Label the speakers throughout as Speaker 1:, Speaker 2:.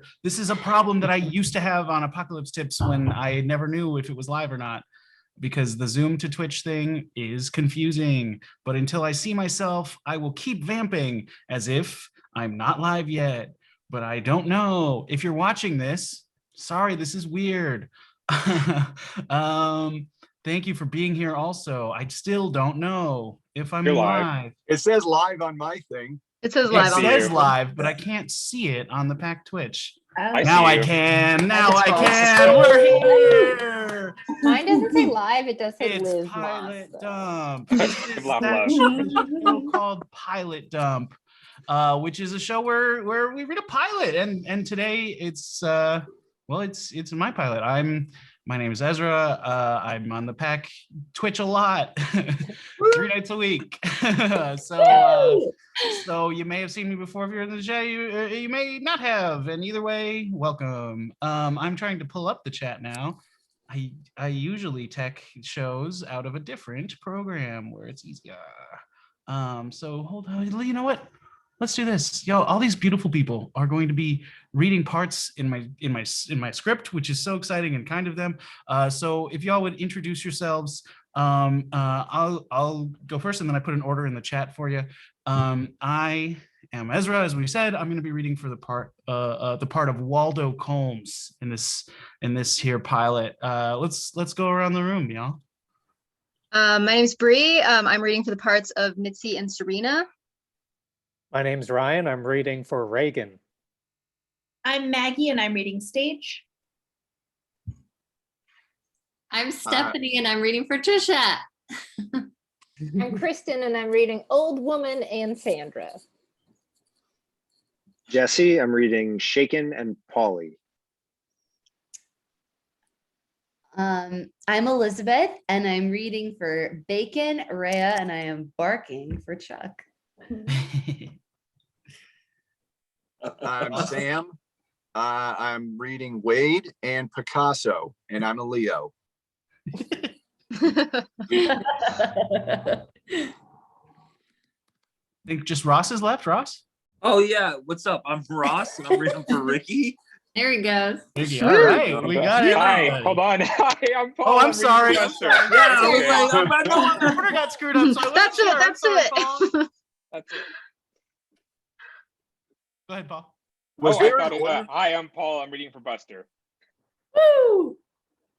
Speaker 1: here. This is a problem that I used to have on Apocalypse Tips when I never knew if it was live or not, because the Zoom to Twitch thing is confusing. But until I see myself, I will keep vamping as if I'm not live yet. But I don't know. If you're watching this, sorry, this is weird. Thank you for being here also. I still don't know if I'm live.
Speaker 2: It says live on my thing.
Speaker 3: It says live on
Speaker 1: It says live, but I can't see it on the Pack Twitch.
Speaker 4: I
Speaker 1: Now
Speaker 4: see
Speaker 1: I
Speaker 4: you.
Speaker 1: can. Now I can. We're here.
Speaker 5: Mine doesn't say live, it does say
Speaker 1: It's
Speaker 5: live
Speaker 1: Pilot
Speaker 5: lost,
Speaker 1: Dump. This is
Speaker 4: Blah,
Speaker 1: that
Speaker 4: blah.
Speaker 1: show called Pilot Dump, which is a show where we read a pilot, and today it's it's my pilot. My name is Ezra. I'm on the Pack Twitch a lot, 3 nights a week. So you may have seen me before if you're in the chat. You may not have, and either way, welcome. I'm trying to pull up the chat now. I usually tech shows out of a different program where it's easier. So hold on. You know what? Let's do this. Yo, all these beautiful people are going to be reading parts in my script, which is so exciting and kind of them. So if y'all would introduce yourselves, I'll go first, and then I put an order in the chat for you. I am Ezra, as we said. I'm going to be reading for the part of Waldo Combs in this here pilot. Let's go around the room, y'all.
Speaker 3: My name's Bree. I'm reading for the parts of Mitzi and Serena.
Speaker 6: My name's Ryan. I'm reading for Reagan.
Speaker 7: I'm Maggie, and I'm reading Stage.
Speaker 8: I'm Stephanie, and I'm reading for Trisha.
Speaker 5: I'm Kristen, and I'm reading Old Woman and Sandra.
Speaker 9: Jesse, I'm reading Shaken and Polly.
Speaker 8: I'm Elizabeth, and I'm reading for Bacon, Rhea, and I am barking for Chuck.
Speaker 2: I'm Sam. I'm reading Wade and Picasso, and I'm a Leo.
Speaker 1: I think just Ross is left. Ross?
Speaker 10: Oh yeah, what's up? I'm Ross, and I'm reading for Ricky.
Speaker 8: There he goes.
Speaker 1: Ricky, all right, we got it.
Speaker 4: Hi, hold on. Hi, I'm Paul.
Speaker 1: Oh, I'm sorry.
Speaker 4: Yeah,
Speaker 1: The order got screwed up. So
Speaker 3: That's it. That's it.
Speaker 4: That's it.
Speaker 1: Go ahead, Paul.
Speaker 4: Hi, I'm Paul. I'm reading for Buster.
Speaker 7: Woo!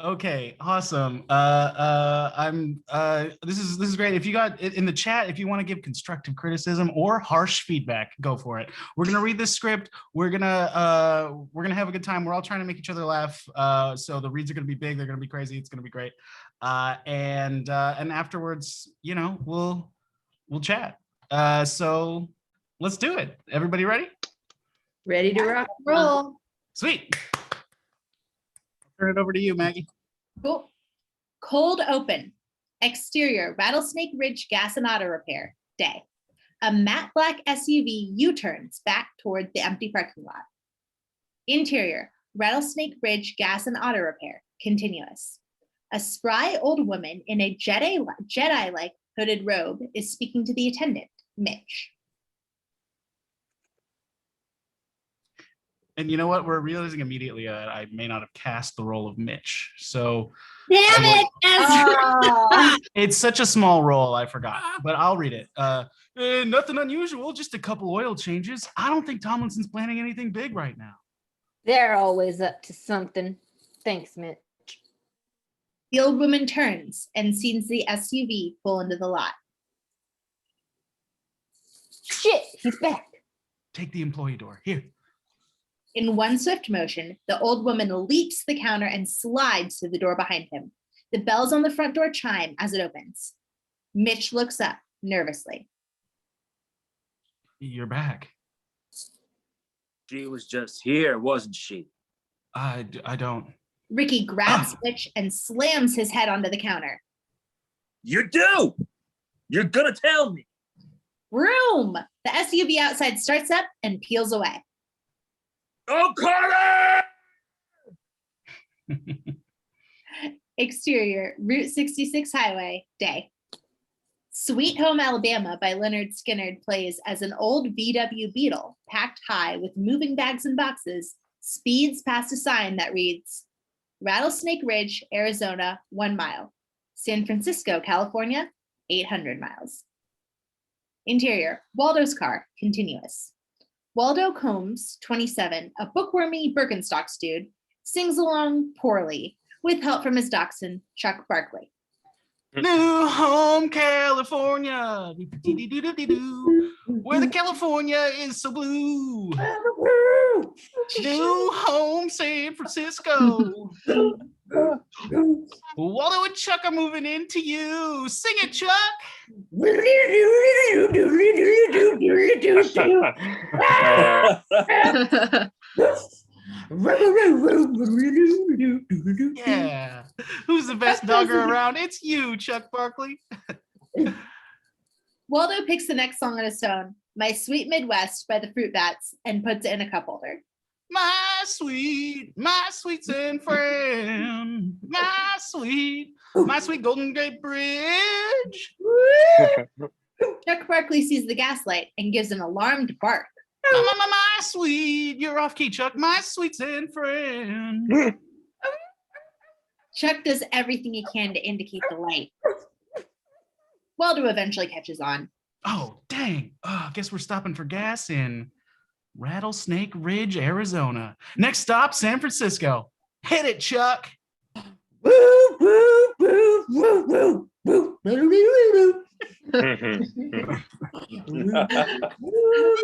Speaker 1: Okay, awesome. This is great. If you got in the chat, if you want to give constructive criticism or harsh feedback, go for it. We're gonna read this script. We're gonna have a good time. We're all trying to make each other laugh. So the reads are gonna be big. They're gonna be crazy. It's gonna be great. And afterwards, we'll chat. So let's do it. Everybody ready?
Speaker 8: Ready to rock and roll.
Speaker 1: Sweet. Turn it over to you, Maggie.
Speaker 7: Cool. Cold open. Exterior, Rattlesnake Ridge Gas and Auto Repair. Day. A matte black SUV U-turns back toward the empty parking lot. Interior, Rattlesnake Ridge Gas and Auto Repair. Continuous. A spry old woman in a Jedi-like hooded robe is speaking to the attendant, Mitch.
Speaker 1: And you know what? We're realizing immediately I may not have cast the role of Mitch. So
Speaker 8: Damn it, Ezra!
Speaker 1: It's such a small role, I forgot. But I'll read it. Nothing unusual, just a couple oil changes. I don't think Tomlinson's planning anything big right now.
Speaker 5: They're always up to something. Thanks, Mitch.
Speaker 7: The old woman turns and sees the SUV pull into the lot.
Speaker 5: Shit, he's back.
Speaker 1: Take the employee door. Here.
Speaker 7: In one swift motion, the old woman leaps the counter and slides through the door behind him. The bells on the front door chime as it opens. Mitch looks up nervously.
Speaker 1: You're back.
Speaker 10: She was just here, wasn't she?
Speaker 1: I don't.
Speaker 7: Ricky grabs Mitch and slams his head onto the counter.
Speaker 10: You do! You're gonna tell me!
Speaker 7: Vroom! The SUV outside starts up and peels away.
Speaker 10: Oh, Carter!
Speaker 7: Exterior, Route 66 Highway, day. Sweet Home Alabama by Leonard Skinner plays as an old VW Beetle packed high with moving bags and boxes speeds past a sign that reads Rattlesnake Ridge, Arizona, 1 mile. San Francisco, California, 800 miles. Interior, Waldo's car, continuous. Waldo Combs, 27, a bookwormy Birkenstocks dude, sings along poorly with help from his dachshund, Chuck Barkley.
Speaker 1: New home, California, where the California is so blue. New home, San Francisco. Waldo and Chuck are moving into you. Sing it, Chuck. Yeah. Who's the best dogger around? It's you, Chuck Barkley.
Speaker 7: Waldo picks the next song on his phone, My Sweet Midwest by the Fruit Bats, and puts it in a cup holder.
Speaker 1: My sweet and friend. My sweet Golden Gate Bridge.
Speaker 7: Chuck Barkley sees the gaslight and gives an alarmed bark.
Speaker 1: My sweet, you're off key, Chuck. My sweet and friend.
Speaker 7: Chuck does everything he can to indicate the light. Waldo eventually catches on.
Speaker 1: Oh, dang. Oh, I guess we're stopping for gas in Rattlesnake Ridge, Arizona. Next stop, San Francisco. Hit it, Chuck.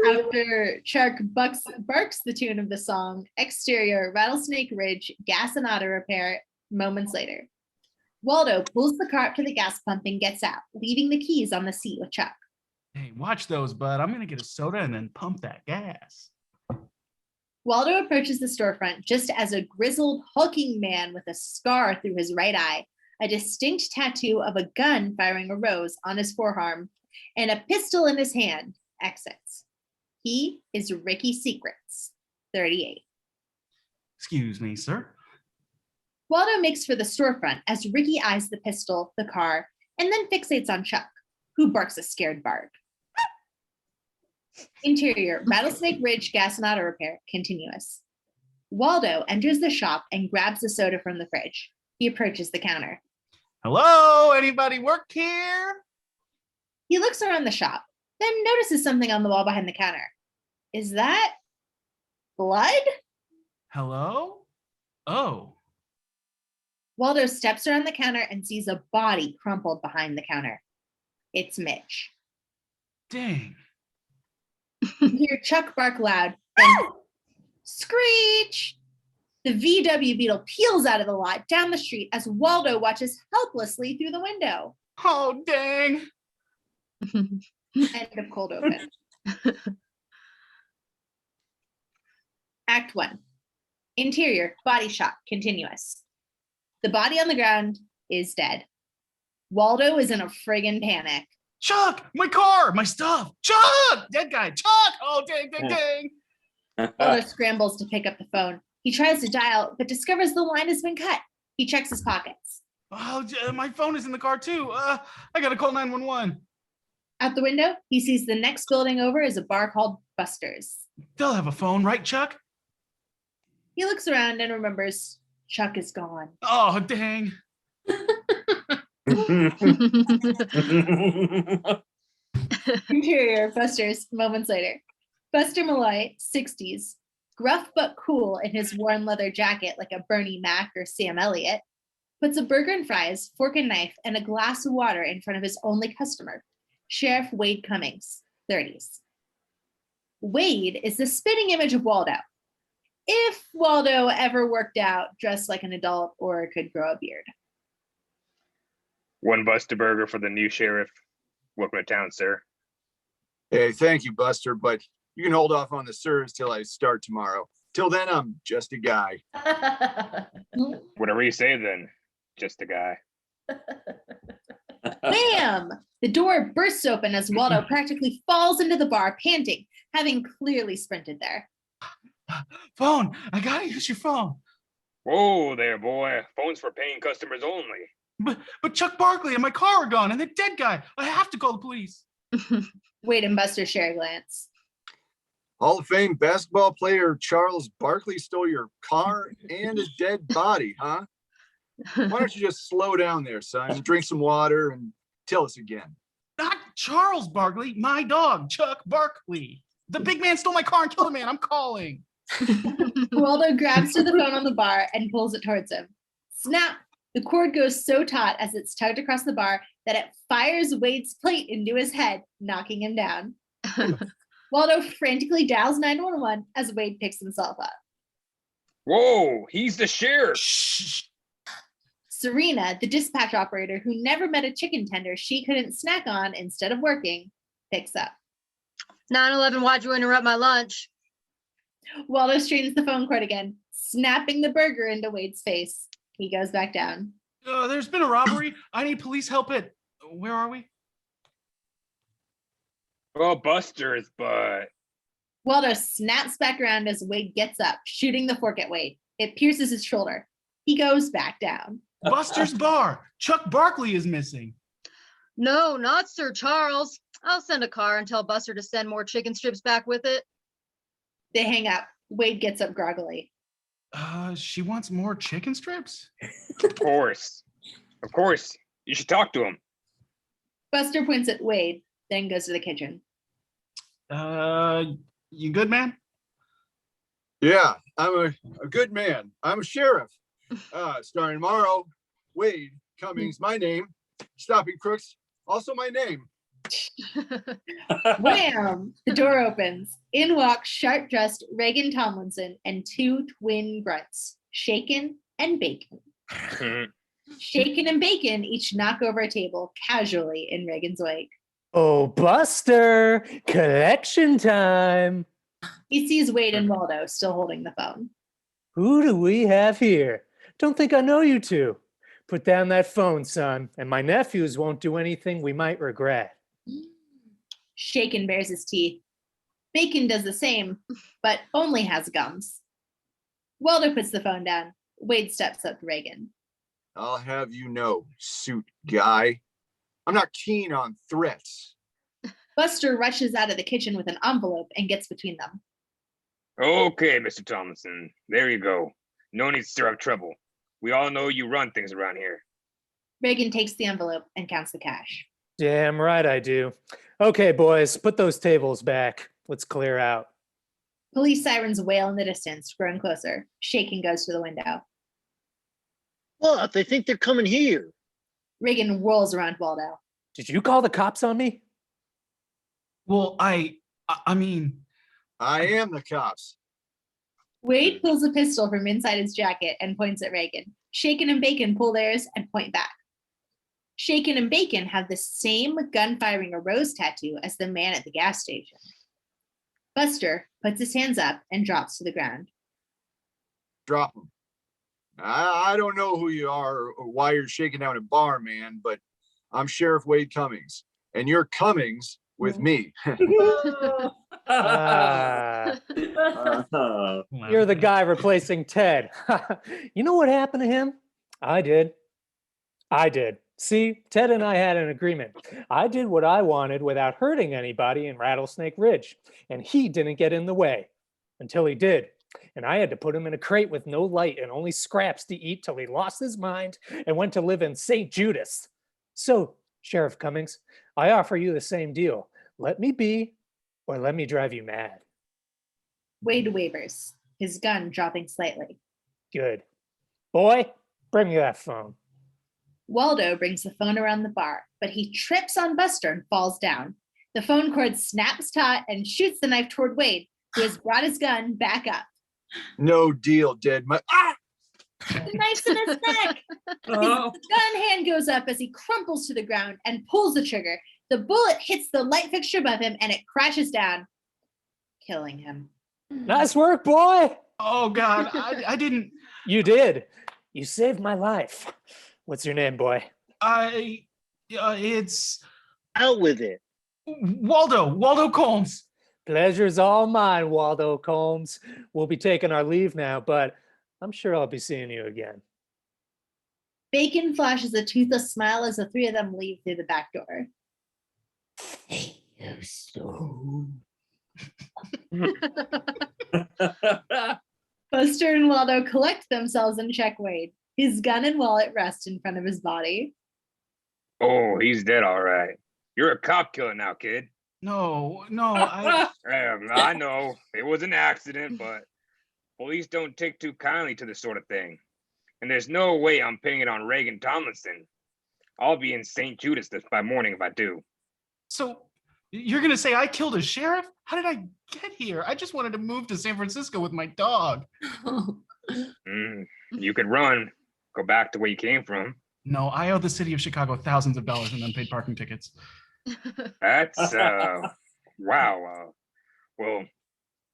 Speaker 7: After Chuck barks the tune of the song, exterior, Rattlesnake Ridge, gas and auto repair, moments later. Waldo pulls the car up to the gas pump and gets out, leaving the keys on the seat with Chuck.
Speaker 1: Hey, watch those, bud. I'm going to get a soda and then pump that gas.
Speaker 7: Waldo approaches the storefront just as a grizzled, hulking man with a scar through his right eye, a distinct tattoo of a gun firing a rose on his forearm, and a pistol in his hand exits. He is Ricky Secrets, 38.
Speaker 1: Excuse me, sir.
Speaker 7: Waldo makes for the storefront as Ricky eyes the pistol, the car, and then fixates on Chuck, who barks a scared bark. Interior, Rattlesnake Ridge gas and auto repair, continuous. Waldo enters the shop and grabs a soda from the fridge. He approaches the counter.
Speaker 1: Hello, anybody work here?
Speaker 7: He looks around the shop, then notices something on the wall behind the counter. Is that blood?
Speaker 1: Hello? Oh.
Speaker 7: Waldo steps around the counter and sees a body crumpled behind the counter. It's Mitch.
Speaker 1: Dang.
Speaker 7: You hear Chuck bark loud, then screech! The VW Beetle peels out of the lot down the street as Waldo watches helplessly through the window.
Speaker 1: Oh, dang.
Speaker 7: End of cold open. Act 1. Interior, body shop, continuous. The body on the ground is dead. Waldo is in a friggin' panic.
Speaker 1: Chuck, my car, my stuff. Chuck, dead guy. Chuck. Oh, dang, dang, dang.
Speaker 7: Waldo scrambles to pick up the phone. He tries to dial, but discovers the line has been cut. He checks his pockets.
Speaker 1: Oh, my phone is in the car too. I gotta call 911.
Speaker 7: Out the window, he sees the next building over is a bar called Buster's.
Speaker 1: They'll have a phone, right, Chuck?
Speaker 7: He looks around and remembers Chuck is gone.
Speaker 1: Oh, dang.
Speaker 7: Interior, Buster's, moments later. Buster Malloy, 60s, gruff but cool in his worn leather jacket like a Bernie Mac or Sam Elliott, puts a burger and fries, fork and knife, and a glass of water in front of his only customer, Sheriff Wade Cummings, 30s. Wade is the spitting image of Waldo. If Waldo ever worked out dressed like an adult or could grow a beard.
Speaker 4: One Buster Burger for the new sheriff. Welcome to town, sir.
Speaker 2: Hey, thank you, Buster, but you can hold off on the serves till I start tomorrow. Till then, I'm just a guy.
Speaker 4: Whatever you say then, just a guy.
Speaker 7: Bam! The door bursts open as Waldo practically falls into the bar, panting, having clearly sprinted there.
Speaker 1: Phone, I gotta use your phone.
Speaker 4: Whoa there, boy. Phones for paying customers only.
Speaker 1: But Chuck Barkley and my car are gone, and the dead guy. I have to call the police.
Speaker 7: Wade and Buster share a glance.
Speaker 2: Hall of Fame basketball player Charles Barkley stole your car and a dead body, huh? Why don't you just slow down there, son? Drink some water and tell us again.
Speaker 1: Not Charles Barkley, my dog, Chuck Barkley. The big man stole my car and killed a man. I'm calling.
Speaker 7: Waldo grabs to the phone on the bar and pulls it towards him. Snap! The cord goes so taut as it's tugged across the bar that it fires Wade's plate into his head, knocking him down. Waldo frantically dials 911 as Wade picks himself up.
Speaker 4: Whoa, he's the sheriff.
Speaker 1: Shh.
Speaker 7: Serena, the dispatch operator who never met a chicken tender she couldn't snack on instead of working, picks up.
Speaker 3: 911, why'd you interrupt my lunch?
Speaker 7: Waldo straightens the phone cord again, snapping the burger into Wade's face. He goes back down.
Speaker 1: There's been a robbery. I need police help at, where are we?
Speaker 4: Oh, Buster's, but
Speaker 7: Waldo snaps back around as Wade gets up, shooting the fork at Wade. It pierces his shoulder. He goes back down.
Speaker 1: Buster's bar. Chuck Barkley is missing.
Speaker 3: No, not Sir Charles. I'll send a car and tell Buster to send more chicken strips back with it.
Speaker 7: They hang up. Wade gets up groggily.
Speaker 1: She wants more chicken strips?
Speaker 4: of course. Of course. You should talk to him.
Speaker 7: Buster points at Wade, then goes to the kitchen.
Speaker 1: You good, man?
Speaker 2: Yeah, I'm a good man. I'm a sheriff. Starting tomorrow, Wade Cummings, my name. Stopping crooks, also my name.
Speaker 7: Wham! The door opens. In walk sharp-dressed Reagan Tomlinson and two twin grunts, Shaken and Bacon. Shaken and Bacon each knock over a table casually in Reagan's wake.
Speaker 6: Oh, Buster, collection time.
Speaker 7: He sees Wade and Waldo still holding the phone.
Speaker 6: Who do we have here? Don't think I know you two. Put down that phone, son, and my nephews won't do anything we might regret.
Speaker 7: Shaken bares his teeth. Bacon does the same, but only has gums. Waldo puts the phone down. Wade steps up to Reagan.
Speaker 2: I'll have you know, suit guy, I'm not keen on threats.
Speaker 7: Buster rushes out of the kitchen with an envelope and gets between them.
Speaker 4: Okay, Mr. Tomlinson. There you go. No need to stir up trouble. We all know you run things around here.
Speaker 7: Reagan takes the envelope and counts the cash.
Speaker 6: Damn right I do. Okay, boys, put those tables back. Let's clear out.
Speaker 7: Police sirens wail in the distance, growing closer. Shaken goes to the window.
Speaker 11: What? They think they're coming here.
Speaker 7: Reagan whirls around Waldo.
Speaker 6: Did you call the cops on me?
Speaker 1: Well, I mean,
Speaker 2: I am the cops.
Speaker 7: Wade pulls a pistol from inside his jacket and points at Reagan. Shaken and Bacon pull theirs and point back. Shaken and Bacon have the same gun-firing a rose tattoo as the man at the gas station. Buster puts his hands up and drops to the ground.
Speaker 2: Drop them. I don't know who you are or why you're shaking down a bar, man, but I'm Sheriff Wade Cummings, and you're Cummings with me.
Speaker 6: You're the guy replacing Ted. You know what happened to him? I did. See, Ted and I had an agreement. I did what I wanted without hurting anybody in Rattlesnake Ridge, and he didn't get in the way until he did. And I had to put him in a crate with no light and only scraps to eat till he lost his mind and went to live in St. Judas. So, Sheriff Cummings, I offer you the same deal. Let me be, or let me drive you mad.
Speaker 7: Wade wavers, his gun dropping slightly.
Speaker 6: Good. Boy, bring me that phone.
Speaker 7: Waldo brings the phone around the bar, but he trips on Buster and falls down. The phone cord snaps taut and shoots the knife toward Wade, who has brought his gun back up.
Speaker 2: No deal, dead.
Speaker 7: The knife's in his neck. His gun hand goes up as he crumples to the ground and pulls the trigger. The bullet hits the light fixture above him and it crashes down, killing him.
Speaker 6: Nice work, boy.
Speaker 1: Oh, God, I didn't.
Speaker 6: You did. You saved my life. What's your name, boy?
Speaker 1: It's
Speaker 11: Out with it.
Speaker 1: Waldo Combs.
Speaker 6: Pleasure's all mine, Waldo Combs. We'll be taking our leave now, but I'm sure I'll be seeing you again.
Speaker 7: Bacon flashes a toothless smile as the three of them leave through the back door.
Speaker 11: Thank you so
Speaker 7: Buster and Waldo collect themselves and check Wade. His gun and wallet rest in front of his body.
Speaker 4: Oh, he's dead, all right. You're a cop killer now, kid.
Speaker 1: No, I
Speaker 4: I know it was an accident, but police don't take too kindly to this sort of thing. And there's no way I'm pinning it on Reagan Tomlinson. I'll be in St. Judas by morning if I do.
Speaker 1: So you're gonna say I killed a sheriff? How did I get here? I just wanted to move to San Francisco with my dog.
Speaker 4: You could run, go back to where you came from.
Speaker 1: No, I owe the city of Chicago thousands of dollars in unpaid parking tickets.
Speaker 4: That's wow. Well,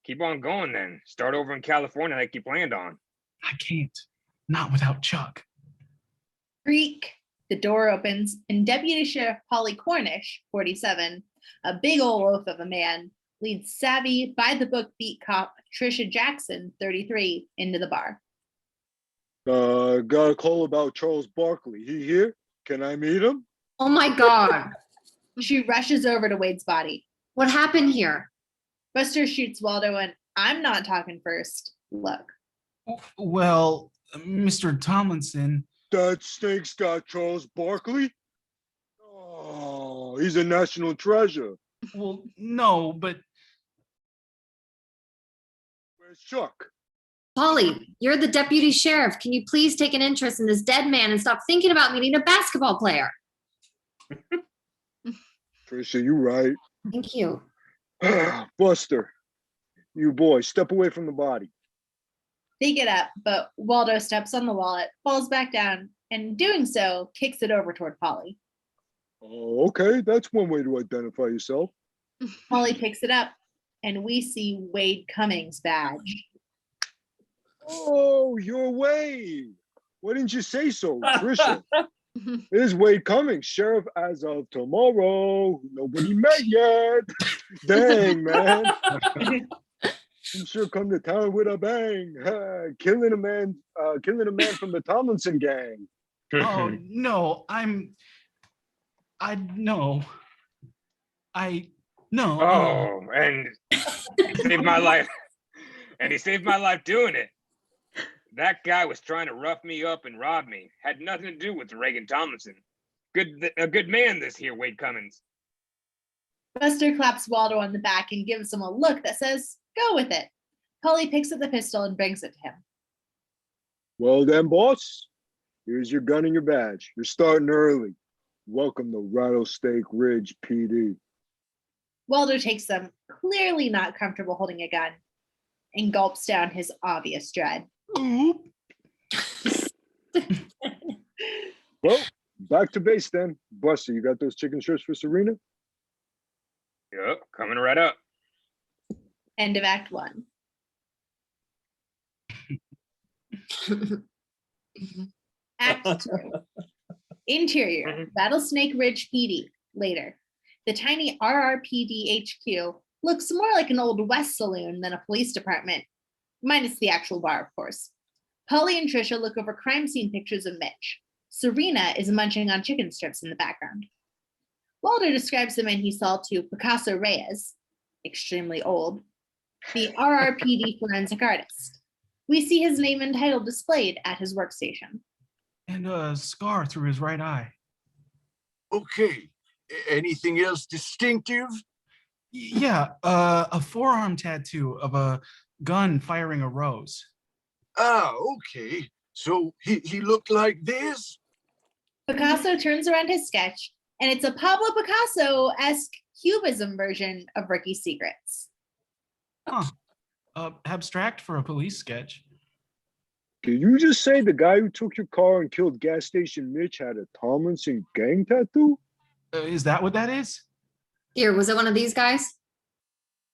Speaker 4: keep on going then. Start over in California like you planned on.
Speaker 1: I can't. Not without Chuck.
Speaker 7: Creak. The door opens, and Deputy Sheriff Polly Cornish, 47, a big old loaf of a man, leads savvy, by-the-book beat cop Trisha Jackson, 33, into the bar.
Speaker 11: Got a call about Charles Barkley. He here? Can I meet him?
Speaker 3: Oh my God.
Speaker 7: She rushes over to Wade's body.
Speaker 3: What happened here?
Speaker 7: Buster shoots Waldo, and I'm not talking first. Look.
Speaker 1: Well, Mr. Tomlinson.
Speaker 11: That snake's got Charles Barkley? Oh, he's a national treasure.
Speaker 1: Well, no, but
Speaker 11: Where's Chuck?
Speaker 3: Polly, you're the deputy sheriff. Can you please take an interest in this dead man and stop thinking about meeting a basketball player?
Speaker 11: Trisha, you right.
Speaker 3: Thank you.
Speaker 11: Buster, you boy, step away from the body.
Speaker 7: They get up, but Waldo steps on the wallet, falls back down, and doing so, kicks it over toward Polly.
Speaker 11: Oh, okay, that's one way to identify yourself.
Speaker 7: Polly picks it up, and we see Wade Cummings' badge.
Speaker 11: Oh, you're Wade. Why didn't you say so, Trisha? Here's Wade Cummings, sheriff as of tomorrow. Nobody met yet. Dang, man. I'm sure come to town with a bang. Killing a man from the Tomlinson gang.
Speaker 1: oh no, no.
Speaker 4: Oh, and he saved my life. And he saved my life doing it. That guy was trying to rough me up and rob me. Had nothing to do with Reagan Tomlinson. A good man, this here Wade Cummings.
Speaker 7: Buster claps Waldo on the back and gives him a look that says, go with it. Polly picks up the pistol and brings it to him.
Speaker 11: Well then, boss, here's your gun and your badge. You're starting early. Welcome to Rattlesnake Ridge PD.
Speaker 7: Waldo takes them, clearly not comfortable holding a gun, and gulps down his obvious dread.
Speaker 11: Well, back to base then. Buster, you got those chicken strips for Serena?
Speaker 4: Yep, coming right up.
Speaker 7: End of Act 1. Act 2. Interior, Rattlesnake Ridge PD. Later. The tiny RRPD HQ looks more like an old West saloon than a police department, minus the actual bar, of course. Polly and Trisha look over crime scene pictures of Mitch. Serena is munching on chicken strips in the background. Waldo describes the man he saw to Picasso Reyes, extremely old, the RRPD forensic artist. We see his name and title displayed at his workstation.
Speaker 1: And a scar through his right eye.
Speaker 2: Okay. Anything else distinctive?
Speaker 1: Yeah, a forearm tattoo of a gun firing a rose.
Speaker 2: Ah, okay. So he looked like this?
Speaker 7: Picasso turns around his sketch, and it's a Pablo Picasso-esque cubism version of Rookie Secrets.
Speaker 1: Huh. Abstract for a police sketch.
Speaker 11: Did you just say the guy who took your car and killed gas station Mitch had a Tomlinson gang tattoo?
Speaker 1: Is that what that is?
Speaker 3: Here, was it one of these guys?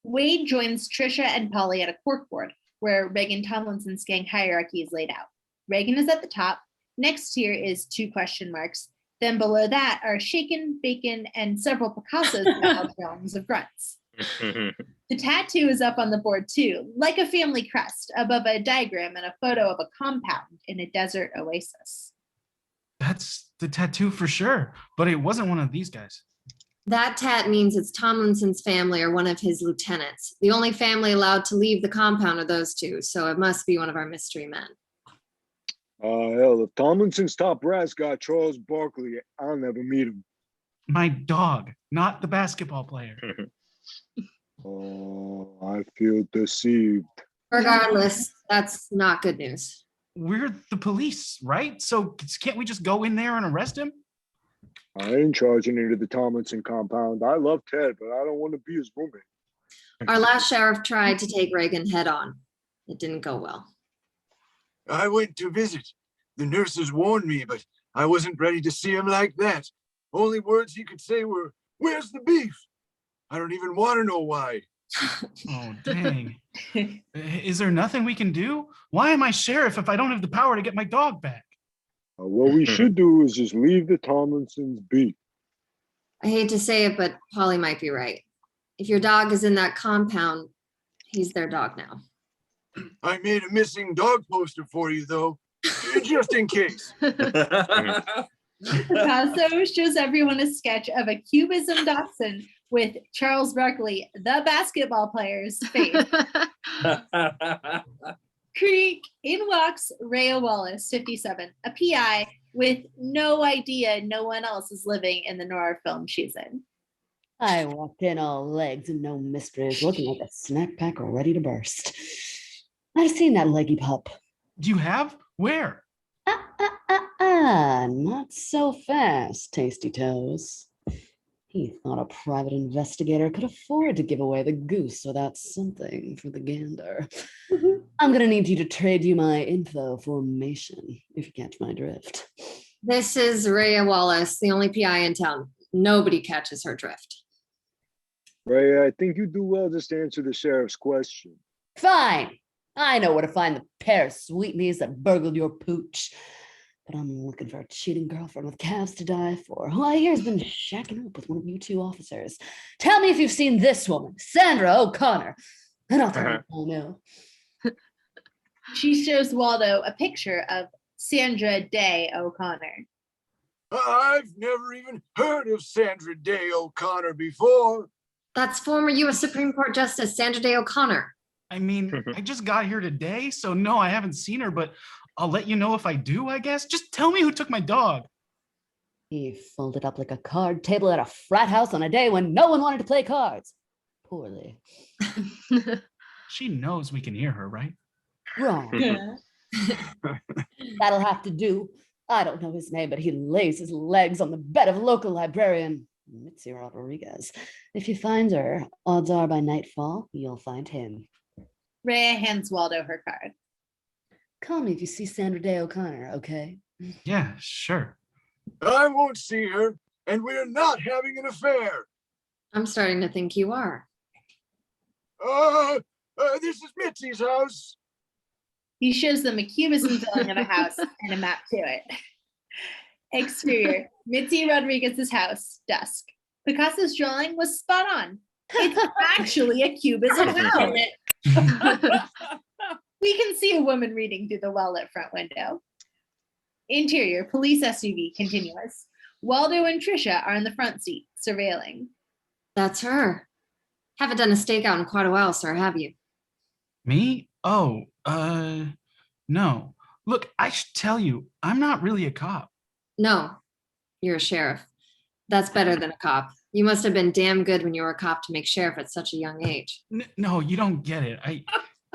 Speaker 7: Wade joins Trisha and Polly at a corkboard where Reagan Tomlinson's gang hierarchy is laid out. Reagan is at the top. Next tier is 2 question marks. Then below that are Shaken, Bacon, and several Picasso-style drawings of grunts. The tattoo is up on the board too, like a family crest, above a diagram and a photo of a compound in a desert oasis.
Speaker 1: That's the tattoo for sure, but it wasn't one of these guys.
Speaker 3: That tat means it's Tomlinson's family or one of his lieutenants. The only family allowed to leave the compound are those two, so it must be one of our mystery men.
Speaker 11: Hell, if Tomlinson's top brass got Charles Barkley, I'll never meet him.
Speaker 1: My dog, not the basketball player.
Speaker 11: Oh, I feel deceived.
Speaker 3: Regardless, that's not good news.
Speaker 1: We're the police, right? So can't we just go in there and arrest him?
Speaker 11: I ain't charging into the Tomlinson compound. I love Ted, but I don't want to be his roommate.
Speaker 3: Our last sheriff tried to take Reagan head on. It didn't go well.
Speaker 2: I went to visit. The nurses warned me, but I wasn't ready to see him like that. Only words he could say were, "Where's the beef?" I don't even want to know why.
Speaker 1: Oh, dang. Is there nothing we can do? Why am I sheriff if I don't have the power to get my dog back?
Speaker 11: What we should do is just leave the Tomlinsons be.
Speaker 3: I hate to say it, but Polly might be right. If your dog is in that compound, he's their dog now.
Speaker 2: I made a missing dog poster for you, though, just in case.
Speaker 7: Picasso shows everyone a sketch of a cubism dachshund with Charles Barkley, the basketball player's face. Creek, in walks Rhea Wallace, 57, a PI with no idea no one else is living in the noir film she's in.
Speaker 8: I walked in all legs and no mysteries, looking like a snack pack ready to burst. I've seen that leggy pup.
Speaker 1: You have? Where?
Speaker 8: Not so fast, Tasty Toes. He thought a private investigator could afford to give away the goose without something for the gander. I'm gonna need you to trade you my info formation, if you catch my drift.
Speaker 3: This is Rhea Wallace, the only PI in town. Nobody catches her drift.
Speaker 11: Ray, I think you do well just to answer the sheriff's question.
Speaker 8: Fine. I know where to find the pair of sweetmeats that burgled your pooch. But I'm looking for a cheating girlfriend with calves to die for, who I hear has been shacking up with one of you two officers. Tell me if you've seen this woman, Sandra O'Connor. And I'll tell you all know.
Speaker 7: She shows Waldo a picture of Sandra Day O'Connor.
Speaker 2: I've never even heard of Sandra Day O'Connor before.
Speaker 3: That's former U.S. Supreme Court Justice Sandra Day O'Connor.
Speaker 1: I mean, I just got here today, so no, I haven't seen her, but I'll let you know if I do, I guess. Just tell me who took my dog.
Speaker 8: He folded up like a card table at a frat house on a day when no one wanted to play cards. Poorly.
Speaker 1: She knows we can hear her, right?
Speaker 8: Wrong. That'll have to do. I don't know his name, but he lays his legs on the bed of local librarian Mitzi Rodriguez. If you find her, odds are by nightfall, you'll find him.
Speaker 7: Rhea hands Waldo her card.
Speaker 8: Call me if you see Sandra Day O'Connor, okay?
Speaker 1: Yeah, sure.
Speaker 2: I won't see her, and we're not having an affair.
Speaker 3: I'm starting to think you are.
Speaker 2: This is Mitzi's house.
Speaker 7: He shows them a cubism drawing of a house and a map to it. Exterior, Mitzi Rodriguez's house, dusk. Picasso's drawing was spot on. It's actually a cubism house. We can see a woman reading through the well-lit front window. Interior, police SUV, continuous. Waldo and Trisha are in the front seat, surveilling.
Speaker 3: That's her. Haven't done a stakeout in quite a while, sir, have you?
Speaker 1: Me? Oh, no. Look, I should tell you, I'm not really a cop.
Speaker 3: No, you're a sheriff. That's better than a cop. You must have been damn good when you were a cop to make sheriff at such a young age.
Speaker 1: No, you don't get it.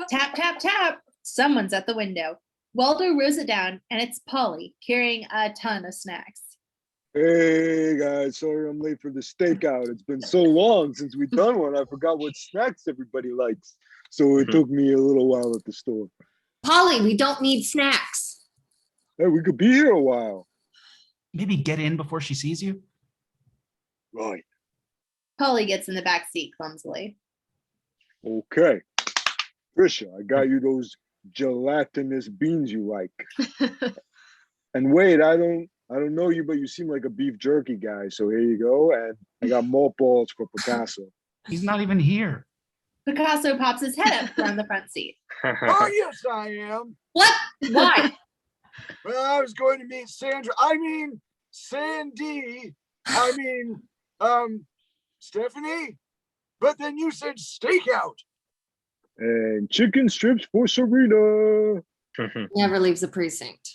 Speaker 7: Tap, tap, tap. Someone's at the window. Waldo rows it down, and it's Polly carrying a ton of snacks.
Speaker 11: Hey guys, sorry I'm late for the stakeout. It's been so long since we've done one. I forgot what snacks everybody likes. So it took me a little while at the store.
Speaker 3: Polly, we don't need snacks.
Speaker 11: Hey, we could be here a while.
Speaker 1: Maybe get in before she sees you.
Speaker 11: Right.
Speaker 7: Polly gets in the back seat clumsily.
Speaker 11: Okay. Trisha, I got you those gelatinous beans you like. And wait, I don't know you, but you seem like a beef jerky guy. So here you go. And I got mothballs for Picasso.
Speaker 1: He's not even here.
Speaker 7: Picasso pops his head up from the front seat.
Speaker 2: Oh, yes, I am.
Speaker 3: What? Why?
Speaker 2: Well, I was going to meet Sandra. I mean, Sandy. I mean, Stephanie? But then you said stakeout.
Speaker 11: And chicken strips for Serena.
Speaker 3: Never leaves the precinct.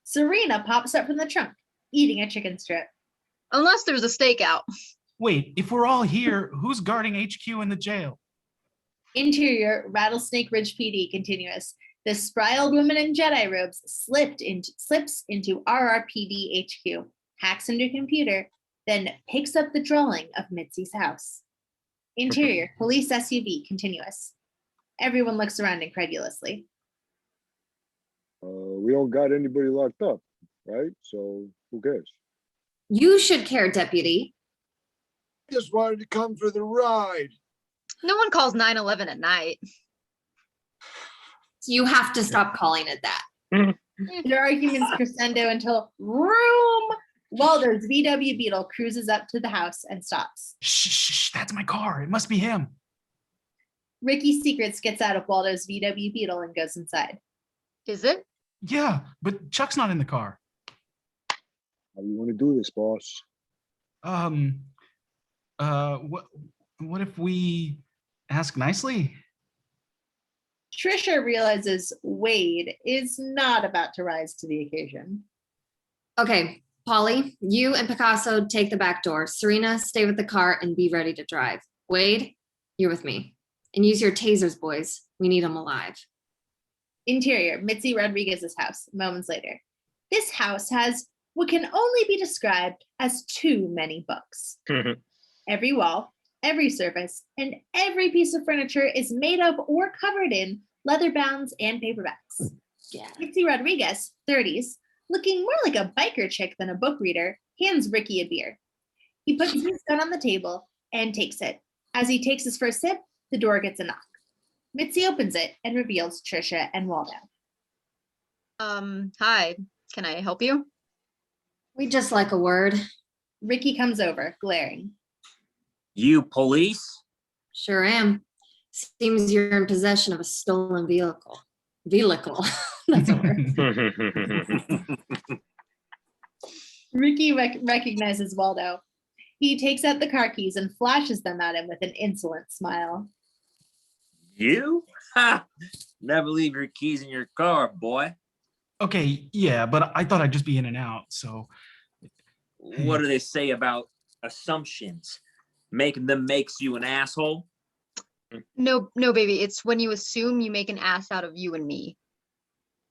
Speaker 7: Serena pops up from the trunk, eating a chicken strip.
Speaker 12: Unless there's a stakeout.
Speaker 1: Wait, if we're all here, who's guarding HQ in the jail?
Speaker 7: Interior, Rattlesnake Ridge PD continuous. The spry old woman in Jedi robes slips into RRPD HQ, hacks into a computer, then picks up the drawing of Mitzi's house. Interior, police SUV continuous. Everyone looks around incredulously.
Speaker 11: We don't got anybody locked up, right? So who cares?
Speaker 3: You should care, deputy.
Speaker 2: Just wanted to come for the ride.
Speaker 12: No one calls 911 at night.
Speaker 3: You have to stop calling it that.
Speaker 7: Their arguments crescendo until room. Waldo's VW Beetle cruises up to the house and stops.
Speaker 1: Shh, that's my car. It must be him.
Speaker 7: Ricky Secrets gets out of Waldo's VW Beetle and goes inside.
Speaker 12: Is it?
Speaker 1: Yeah, but Chuck's not in the car.
Speaker 11: How do you want to do this, boss?
Speaker 1: What if we ask nicely?
Speaker 7: Trisha realizes Wade is not about to rise to the occasion.
Speaker 3: Okay, Polly, you and Picasso take the back door. Serena, stay with the car and be ready to drive. Wade, you're with me. And use your tasers, boys. We need them alive.
Speaker 7: Interior, Mitzi Rodriguez's house, moments later. This house has what can only be described as too many books. Every wall, every surface, and every piece of furniture is made of or covered in leather bounds and paperbacks.
Speaker 3: Yeah.
Speaker 7: Mitzi Rodriguez, 30s, looking more like a biker chick than a book reader, hands Ricky a beer. He puts his gun on the table and takes it. As he takes his first sip, the door gets a knock. Mitzi opens it and reveals Trisha and Waldo.
Speaker 12: Hi, can I help you?
Speaker 3: We just like a word.
Speaker 7: Ricky comes over, glaring.
Speaker 10: You police?
Speaker 3: Sure am. Seems you're in possession of a stolen vehicle. That's a word.
Speaker 7: Ricky recognizes Waldo. He takes out the car keys and flashes them at him with an insolent smile.
Speaker 10: You? Ha! Never leave your keys in your car, boy.
Speaker 1: Okay, yeah, but I thought I'd just be in and out, so.
Speaker 10: What do they say about assumptions? Making them makes you an asshole?
Speaker 12: No, baby. It's when you assume you make an ass out of you and me.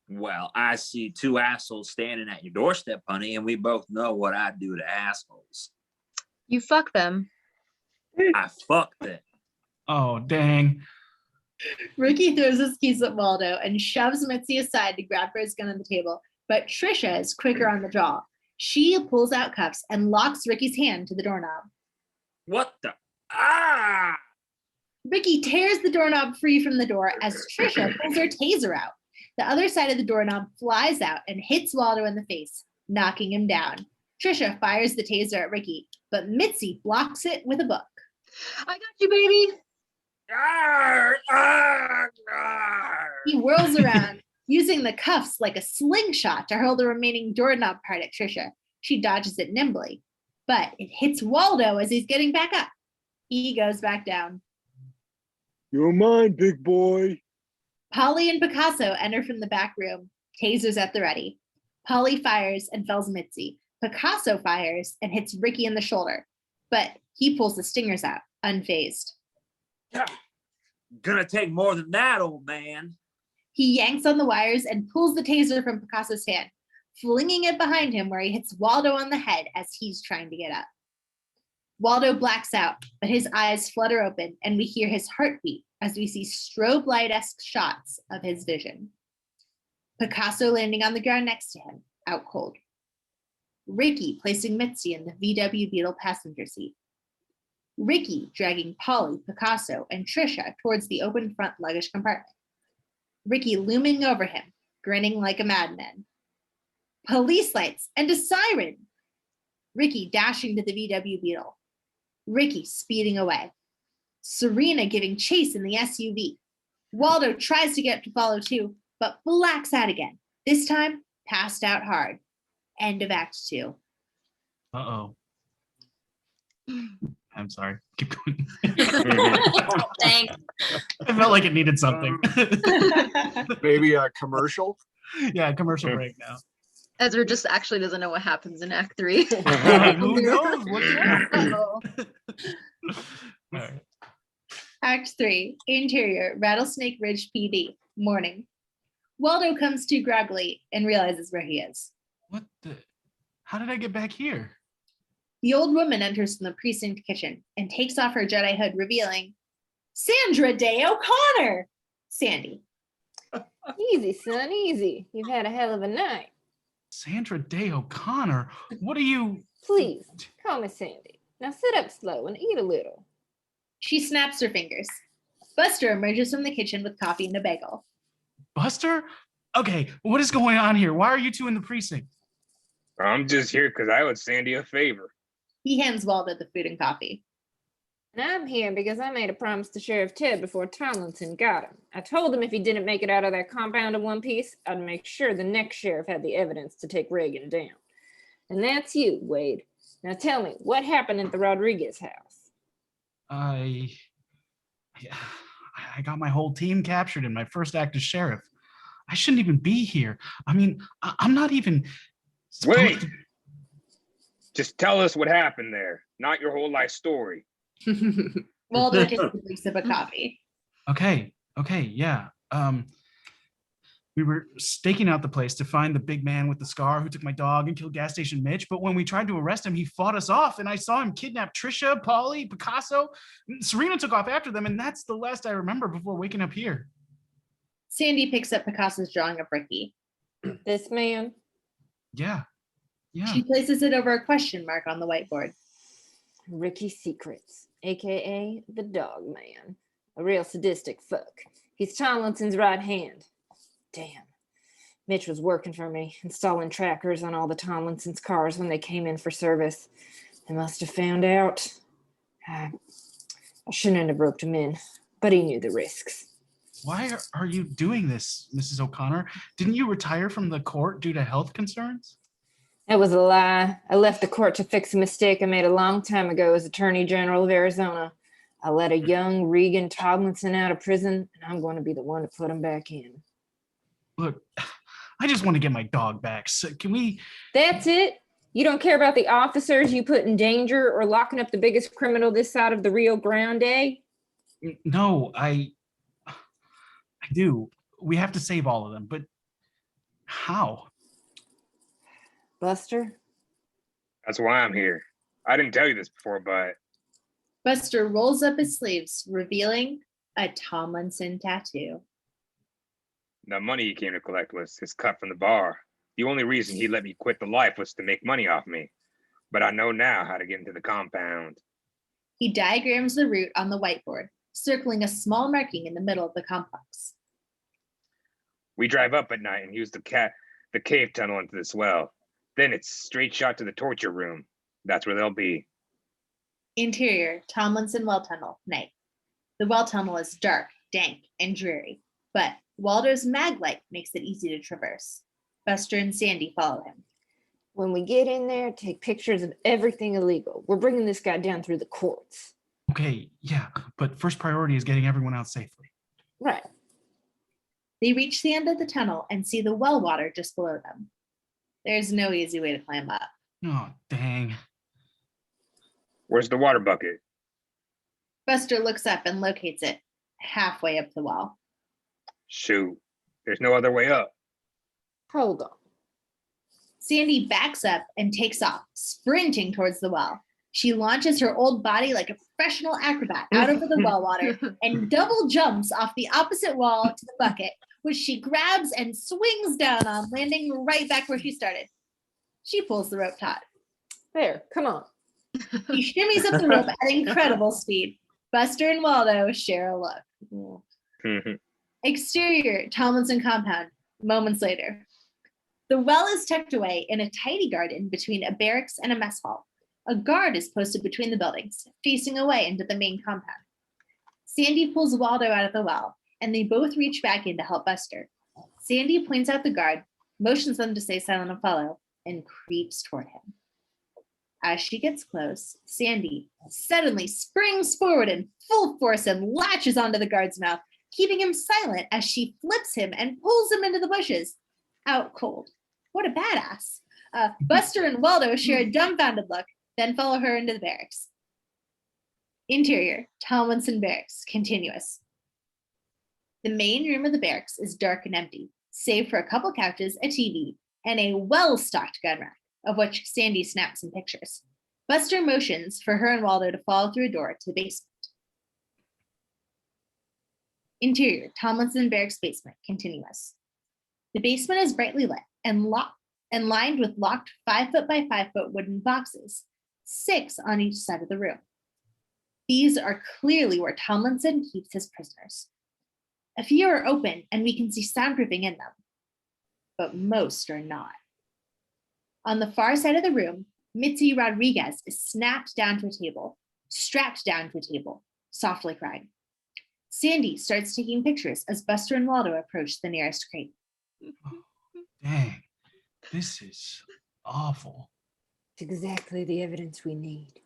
Speaker 10: Well, I see two assholes standing at your doorstep, honey, and we both know what I do to assholes.
Speaker 12: You fuck them.
Speaker 10: I fuck them.
Speaker 1: Oh, dang.
Speaker 7: Ricky throws his keys at Waldo and shoves Mitzi aside to grab for his gun on the table, but Trisha is quicker on the draw. She pulls out cuffs and locks Ricky's hand to the doorknob.
Speaker 10: What the? Ah!
Speaker 7: Ricky tears the doorknob free from the door as Trisha pulls her taser out. The other side of the doorknob flies out and hits Waldo in the face, knocking him down. Trisha fires the taser at Ricky, but Mitzi blocks it with a book.
Speaker 12: I got you, baby.
Speaker 10: Arr, arr, arr.
Speaker 7: He whirls around, using the cuffs like a slingshot to hurl the remaining doorknob part at Trisha. She dodges it nimbly, but it hits Waldo as he's getting back up. He goes back down.
Speaker 11: You're mine, big boy.
Speaker 7: Polly and Picasso enter from the back room, tasers at the ready. Polly fires and fells Mitzi. Picasso fires and hits Ricky in the shoulder, but he pulls the stingers out, unfazed.
Speaker 10: Gonna take more than that, old man.
Speaker 7: He yanks on the wires and pulls the taser from Picasso's hand, flinging it behind him where he hits Waldo on the head as he's trying to get up. Waldo blacks out, but his eyes flutter open and we hear his heartbeat as we see strobe light-esque shots of his vision. Picasso landing on the ground next to him, out cold. Ricky placing Mitzi in the VW Beetle passenger seat. Ricky dragging Polly, Picasso, and Trisha towards the open front luggage compartment. Ricky looming over him, grinning like a madman. Police lights and a siren. Ricky dashing to the VW Beetle. Ricky speeding away. Serena giving chase in the SUV. Waldo tries to get to follow too, but blacks out again. This time, passed out hard. End of Act 2.
Speaker 1: Uh-oh. I'm sorry. Keep going.
Speaker 3: Thanks.
Speaker 1: I felt like it needed something.
Speaker 2: Maybe a commercial.
Speaker 1: Yeah, commercial break now.
Speaker 12: Ezra just actually doesn't know what happens in Act 3.
Speaker 1: Who knows what to do?
Speaker 12: Uh-oh.
Speaker 1: All right.
Speaker 7: Act 3, Interior, Rattlesnake Ridge PD, morning. Waldo comes to groggily and realizes where he is.
Speaker 1: What the? How did I get back here?
Speaker 7: The old woman enters from the precinct kitchen and takes off her Jedi hood, revealing Sandra Day O'Connor. Sandy.
Speaker 5: Easy, son, easy. You've had a hell of a night.
Speaker 1: Sandra Day O'Connor? What are you?
Speaker 5: Please, call me Sandy. Now sit up slow and eat a little.
Speaker 7: She snaps her fingers. Buster emerges from the kitchen with coffee and a bagel.
Speaker 1: Buster? Okay, what is going on here? Why are you two in the precinct?
Speaker 4: I'm just here because I owed Sandy a favor.
Speaker 7: He hands Waldo the food and coffee.
Speaker 5: And I'm here because I made a promise to Sheriff Ted before Tomlinson got him. I told him if he didn't make it out of that compound in one piece, I'd make sure the next sheriff had the evidence to take Reagan down. And that's you, Wade. Now tell me, what happened at the Rodriguez house?
Speaker 1: I got my whole team captured in my first act as sheriff. I shouldn't even be here. I mean, I'm not even.
Speaker 4: Wait! Just tell us what happened there, not your whole life story.
Speaker 7: Waldo takes a big sip of coffee.
Speaker 1: Okay, yeah. We were staking out the place to find the big man with the scar who took my dog and killed gas station Mitch. But when we tried to arrest him, he fought us off, and I saw him kidnap Trisha, Polly, Picasso. Serena took off after them, and that's the last I remember before waking up here.
Speaker 7: Sandy picks up Picasso's drawing of Ricky.
Speaker 5: This man?
Speaker 1: Yeah.
Speaker 7: She places it over a question mark on the whiteboard.
Speaker 5: Ricky Secrets, aka the Dog Man. A real sadistic fuck. He's Tomlinson's right hand. Damn. Mitch was working for me, installing trackers on all the Tomlinson's cars when they came in for service. They must have found out. I shouldn't have roped him in, but he knew the risks.
Speaker 1: Why are you doing this, Mrs. O'Connor? Didn't you retire from the court due to health concerns?
Speaker 5: That was a lie. I left the court to fix a mistake I made a long time ago as Attorney General of Arizona. I let a young Regan Tomlinson out of prison, and I'm going to be the one to put him back in.
Speaker 1: Look, I just want to get my dog back. So can we?
Speaker 5: That's it? You don't care about the officers you put in danger or locking up the biggest criminal this side of the Rio Grande?
Speaker 1: No, I do. We have to save all of them, but how?
Speaker 5: Buster?
Speaker 4: That's why I'm here. I didn't tell you this before, but
Speaker 7: Buster rolls up his sleeves, revealing a Tomlinson tattoo.
Speaker 4: the money he came to collect was his cut from the bar. The only reason he let me quit the life was to make money off me. But I know now how to get into the compound.
Speaker 7: He diagrams the route on the whiteboard, circling a small marking in the middle of the complex.
Speaker 4: We drive up at night and use the cave tunnel into this well. Then it's straight shot to the torture room. That's where they'll be.
Speaker 7: Interior, Tomlinson Well Tunnel, night. The well tunnel is dark, dank, and dreary, but Waldo's mag light makes it easy to traverse. Buster and Sandy follow him.
Speaker 5: When we get in there, take pictures of everything illegal. We're bringing this guy down through the courts.
Speaker 1: Okay, yeah, but first priority is getting everyone out safely.
Speaker 5: Right.
Speaker 7: They reach the end of the tunnel and see the well water just below them. There's no easy way to climb up.
Speaker 1: Oh, dang.
Speaker 4: Where's the water bucket?
Speaker 7: Buster looks up and locates it halfway up the well.
Speaker 4: Shoot, there's no other way up.
Speaker 5: Hold on.
Speaker 7: Sandy backs up and takes off, sprinting towards the well. She launches her old body like a professional acrobat out over the well water and double jumps off the opposite wall to the bucket, which she grabs and swings down on, landing right back where she started. She pulls the rope taut.
Speaker 5: There, come on.
Speaker 7: She shimmies up the rope at incredible speed. Buster and Waldo share a look. Exterior, Tomlinson compound, moments later. The well is tucked away in a tidy garden between a barracks and a mess hall. A guard is posted between the buildings, facing away into the main compound. Sandy pulls Waldo out of the well, and they both reach back in to help Buster. Sandy points out the guard, motions them to stay silent and follow, and creeps toward him. As she gets close, Sandy suddenly springs forward in full force and latches onto the guard's mouth, keeping him silent as she flips him and pulls him into the bushes. Out cold. What a badass. Buster and Waldo share a dumbfounded look, then follow her into the barracks. Interior, Tomlinson Barracks, continuous. The main room of the barracks is dark and empty, save for a couple couches, a TV, and a well-stocked gun rack, of which Sandy snaps some pictures. Buster motions for her and Waldo to follow through a door to the basement. Interior, Tomlinson Barracks basement, continuous. The basement is brightly lit and lined with locked 5-foot by 5-foot wooden boxes, 6 on each side of the room. These are clearly where Tomlinson keeps his prisoners. A few are open and we can see soundproofing in them, but most are not. On the far side of the room, Mitzi Rodriguez is strapped down to a table, softly crying. Sandy starts taking pictures as Buster and Waldo approach the nearest crate.
Speaker 1: Dang, this is awful.
Speaker 5: It's exactly the evidence we need.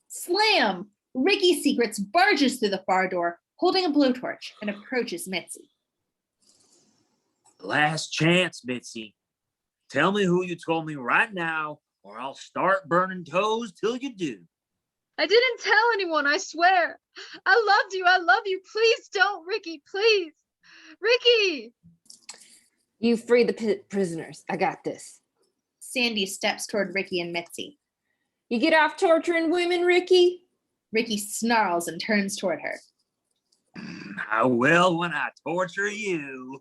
Speaker 7: Slam! Ricky Secrets barges through the far door, holding a blowtorch, and approaches Mitzi.
Speaker 10: Last chance, Mitzi. Tell me who you told me right now, or I'll start burning toes till you do.
Speaker 12: I didn't tell anyone, I swear. I loved you. I love you. Please don't, Ricky. Please. Ricky.
Speaker 5: You free the prisoners. I got this.
Speaker 7: Sandy steps toward Ricky and Mitzi.
Speaker 5: You get off torturing women, Ricky?
Speaker 7: Ricky snarls and turns toward her.
Speaker 10: I will when I torture you.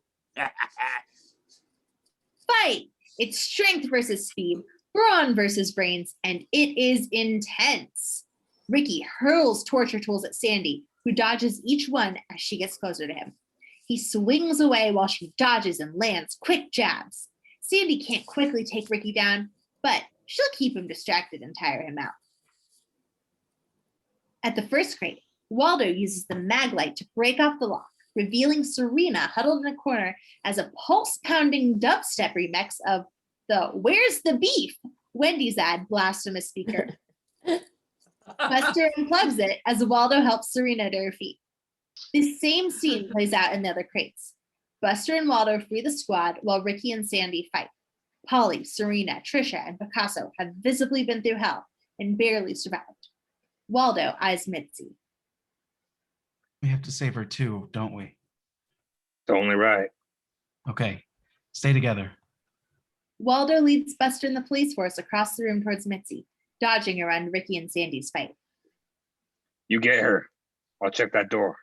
Speaker 7: Fight! It's strength versus speed, brawn versus brains, and it is intense. Ricky hurls torture tools at Sandy, who dodges each one as she gets closer to him. He swings away while she dodges and lands quick jabs. Sandy can't quickly take Ricky down, but she'll keep him distracted and tire him out. At the first crate, Waldo uses the mag light to break off the lock, revealing Serena huddled in a corner as a pulse-pounding dubstep remix of the "Where's the Beef?" Wendy's ad blasts from a speaker. Buster unplugs it as Waldo helps Serena to her feet. The same scene plays out in the other crates. Buster and Waldo free the squad while Ricky and Sandy fight. Polly, Serena, Trisha, and Picasso have visibly been through hell and barely survived. Waldo eyes Mitzi.
Speaker 1: We have to save her too, don't we?
Speaker 4: It's only right.
Speaker 1: Okay, stay together.
Speaker 7: Waldo leads Buster and the police force across the room towards Mitzi, dodging around Ricky and Sandy's fight.
Speaker 4: You get her. I'll check that door.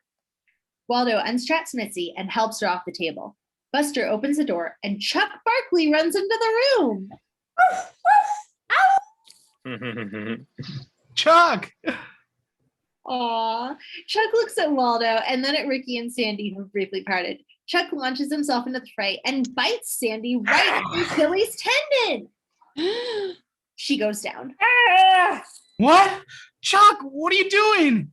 Speaker 7: Waldo unstraps Mitzi and helps her off the table. Buster opens the door and Chuck Barkley runs into the room.
Speaker 1: Chuck!
Speaker 7: Aw. Chuck looks at Waldo and then at Ricky and Sandy, who briefly parted. Chuck launches himself into the fray and bites Sandy right in Achilles' tendon. She goes down.
Speaker 1: What? Chuck, what are you doing?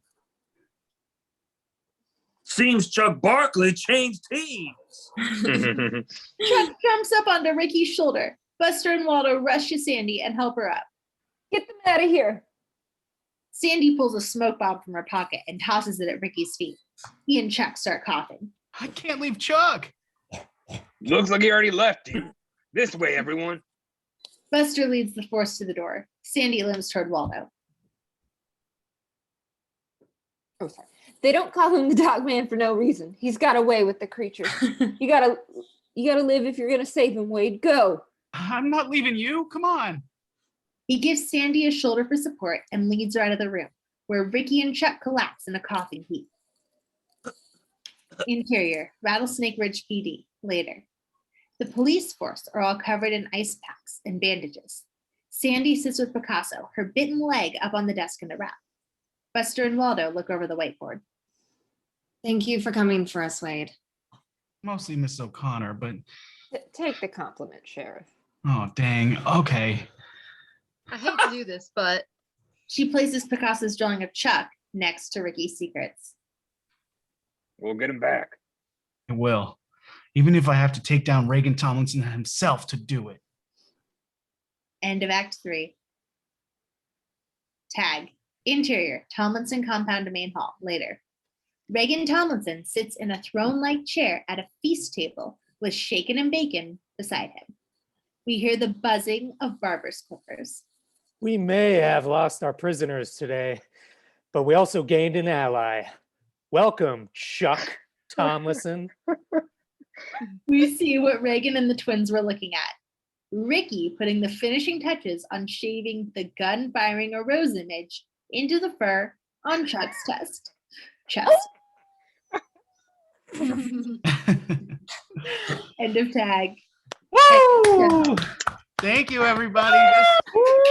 Speaker 10: Seems Chuck Barkley changed teams.
Speaker 7: Chuck jumps up onto Ricky's shoulder. Buster and Waldo rush to Sandy and help her up.
Speaker 5: Get them out of here.
Speaker 7: Sandy pulls a smoke bomb from her pocket and tosses it at Ricky's feet. He and Chuck start coughing.
Speaker 1: I can't leave Chuck.
Speaker 4: Looks like he already left you. This way, everyone.
Speaker 7: Buster leads the force to the door. Sandy limps toward Waldo.
Speaker 5: Oh, sorry. They don't call him the dog man for no reason. He's got away with the creature. You gotta live if you're gonna save him, Wade. Go.
Speaker 1: I'm not leaving you. Come on.
Speaker 7: He gives Sandy a shoulder for support and leads her out of the room, where Ricky and Chuck collapse in a coughing heap. Interior, Rattlesnake Ridge PD, later. The police force are all covered in ice packs and bandages. Sandy sits with Picasso, her bitten leg up on the desk in a wrap. Buster and Waldo look over the whiteboard.
Speaker 3: Thank you for coming for us, Wade.
Speaker 1: Mostly Miss O'Connor, but...
Speaker 5: Take the compliment, Sheriff.
Speaker 1: Oh, dang. Okay.
Speaker 12: I hate to do this, but
Speaker 7: She places Picasso's drawing of Chuck next to Ricky's secrets.
Speaker 4: We'll get him back.
Speaker 1: It will. Even if I have to take down Reagan Tomlinson himself to do it.
Speaker 7: End of Act 3. Tag. Interior, Tomlinson compound to main hall. Later. Reagan Tomlinson sits in a throne-like chair at a feast table with Shaken and Bacon beside him. We hear the buzzing of barber's clippers.
Speaker 6: We may have lost our prisoners today, but we also gained an ally. Welcome, Chuck Tomlinson.
Speaker 7: We see what Reagan and the twins were looking at. Ricky putting the finishing touches on shaving the gun-firing a rose image into the fur on Chuck's chest. End of tag.
Speaker 1: Woo! Thank you, everybody.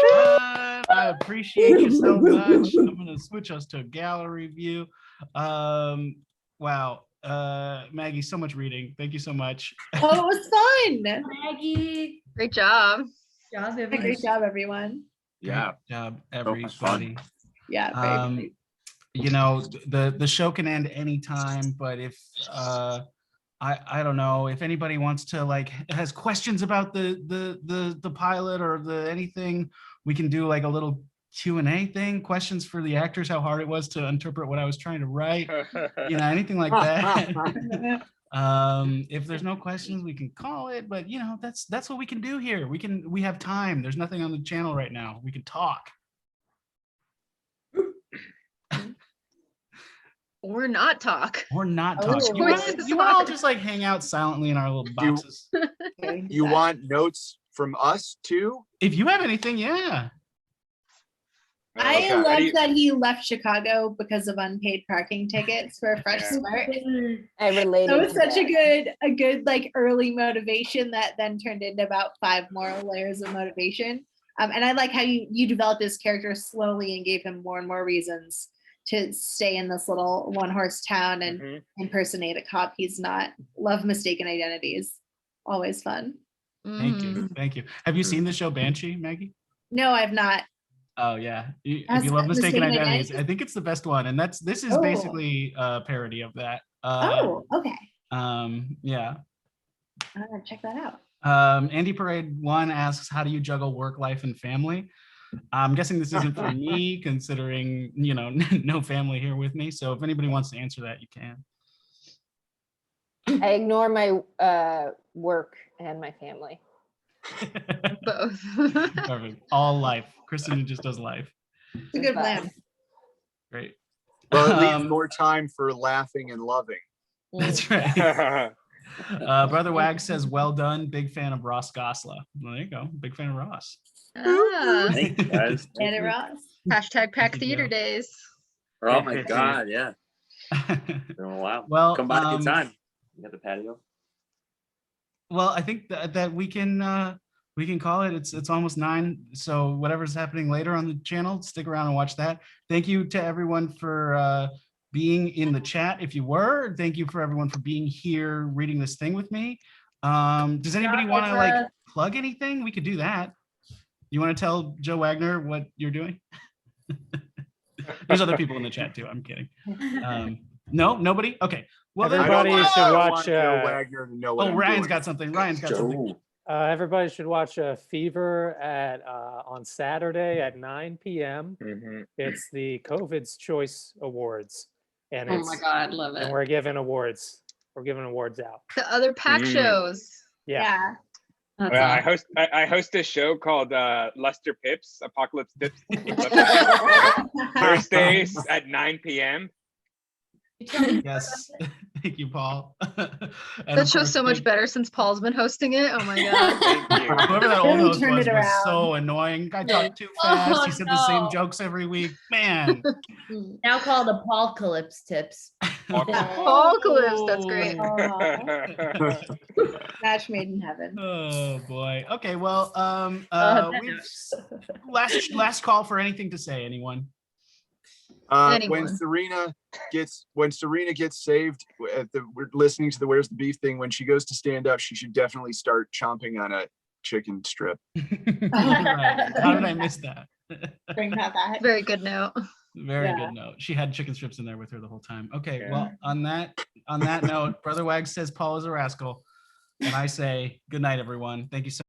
Speaker 1: I appreciate you so much. I'm gonna switch us to gallery view. Wow. Maggie, so much reading. Thank you so much.
Speaker 7: Oh, it was fun.
Speaker 12: Maggie, great job.
Speaker 7: Great job, everyone.
Speaker 10: Yeah.
Speaker 1: Great job,
Speaker 10: So much fun.
Speaker 1: everybody.
Speaker 7: Yeah, very funny.
Speaker 1: You know, the show can end anytime, but if I don't know if anybody wants to has questions about the pilot or the anything, we can do like a little Q&A thing, questions for the actors, how hard it was to interpret what I was trying to write, you know, anything like that. If there's no questions, we can call it, but you know, that's what we can do here. We have time. There's nothing on the channel right now. We can talk.
Speaker 12: Or not talk.
Speaker 1: Or not
Speaker 7: Oh,
Speaker 1: talk.
Speaker 12: choices
Speaker 1: You want to all just like hang out silently in our little boxes?
Speaker 2: You want notes from us too?
Speaker 1: If you have anything, yeah.
Speaker 7: I
Speaker 2: Okay.
Speaker 7: love that he left Chicago because of unpaid parking tickets for a fresh
Speaker 4: Yeah.
Speaker 7: start.
Speaker 5: I related.
Speaker 7: That was
Speaker 5: to
Speaker 7: such
Speaker 5: that.
Speaker 7: a good like early motivation that then turned into about 5 more layers of motivation. And I like how you developed this character slowly and gave him more and more reasons to stay in this little one-horse town and impersonate a cop he's not. Love mistaken identities. Always fun.
Speaker 1: Thank you.
Speaker 12: Mhm.
Speaker 1: Thank you. Have you seen the show Banshee, Maggie?
Speaker 7: No, I've not.
Speaker 1: Oh yeah. If
Speaker 7: Has
Speaker 1: you love Mistaken
Speaker 7: Mistaken
Speaker 1: Identities,
Speaker 7: Identities?
Speaker 1: I think it's the best one. And this is
Speaker 7: Oh.
Speaker 1: basically a parody of that.
Speaker 7: Oh, okay.
Speaker 1: Yeah.
Speaker 7: I'm gonna check that out.
Speaker 1: Andy Parade 1 asks, how do you juggle work, life, and family? I'm guessing this isn't for me, considering, you know, no family here with me. So if anybody wants to answer that, you can.
Speaker 5: I ignore my work and my family.
Speaker 12: Both.
Speaker 1: Perfect. All life. Kristen just does life.
Speaker 7: It's a good plan.
Speaker 1: Great.
Speaker 2: Well, it leaves more time for laughing and loving.
Speaker 1: That's right. Brother Wag says, well done. Big fan of Ross Gosla. Well, there you go. Big fan of Ross.
Speaker 12: Ah.
Speaker 10: Thank you, guys.
Speaker 7: Get it, Ross.
Speaker 12: Hashtag pack
Speaker 1: Thank you,
Speaker 12: theater
Speaker 1: Joe.
Speaker 12: days.
Speaker 10: Oh my God, yeah. Been a while.
Speaker 1: Well,
Speaker 10: Come by anytime. You got the patio.
Speaker 1: Well, I think that we can call it. It's almost 9. So whatever's happening later on the channel, stick around and watch that. Thank you to everyone for being in the chat. If you were, thank you for everyone for being here reading this thing with me. Does anybody want to like plug anything? We could do that. You want to tell Joe Wagner what you're doing? There's other people in the chat too. I'm kidding. No, nobody. Okay. Well, then,
Speaker 6: Everybody should
Speaker 2: I don't
Speaker 6: watch.
Speaker 2: want Joe Wagner to know what
Speaker 1: oh,
Speaker 2: I'm
Speaker 1: Ryan's
Speaker 2: doing.
Speaker 1: got something. Ryan's got something.
Speaker 6: Everybody should watch Fever at on Saturday at 9 p.m. It's the COVID's Choice Awards, and
Speaker 3: Oh
Speaker 6: it's,
Speaker 3: my God, love
Speaker 6: and
Speaker 3: it.
Speaker 6: we're giving awards. We're giving awards out.
Speaker 12: The other pack shows.
Speaker 6: Yeah.
Speaker 3: That's
Speaker 4: I
Speaker 3: awesome.
Speaker 4: host a show called Luster Pips, Apocalypse Tips. Thursdays at 9 p.m.
Speaker 1: Yes. Thank you, Paul. And
Speaker 12: That
Speaker 1: of
Speaker 12: show's
Speaker 1: course,
Speaker 12: so much better since Paul's been hosting it. Oh my God.
Speaker 4: Thank you.
Speaker 1: whoever that old
Speaker 7: Really
Speaker 1: host
Speaker 7: turned
Speaker 1: was
Speaker 7: it around.
Speaker 1: so annoying. Guy talked too fast. He said the same
Speaker 8: no.
Speaker 1: jokes every week. Man.
Speaker 8: Now called Apocalypse Tips.
Speaker 12: Apocalypse, that's great.
Speaker 7: Match made in heaven.
Speaker 1: Oh boy. Okay. Well, we've last call for anything to say. Anyone?
Speaker 2: When
Speaker 12: Anyone.
Speaker 2: Serena gets saved, we're listening to the "Where's the Beef" thing. When she goes to stand up, she should definitely start chomping on a chicken strip.
Speaker 1: Right. How did I miss that?
Speaker 7: Bring that back.
Speaker 12: Very good note.
Speaker 1: Very
Speaker 7: Yeah.
Speaker 1: good note. She had chicken strips in there with her the whole time. Okay.
Speaker 4: Yeah.
Speaker 1: Well, on that note, Brother Wag says Paul is a rascal, and I say good night, everyone. Thank you so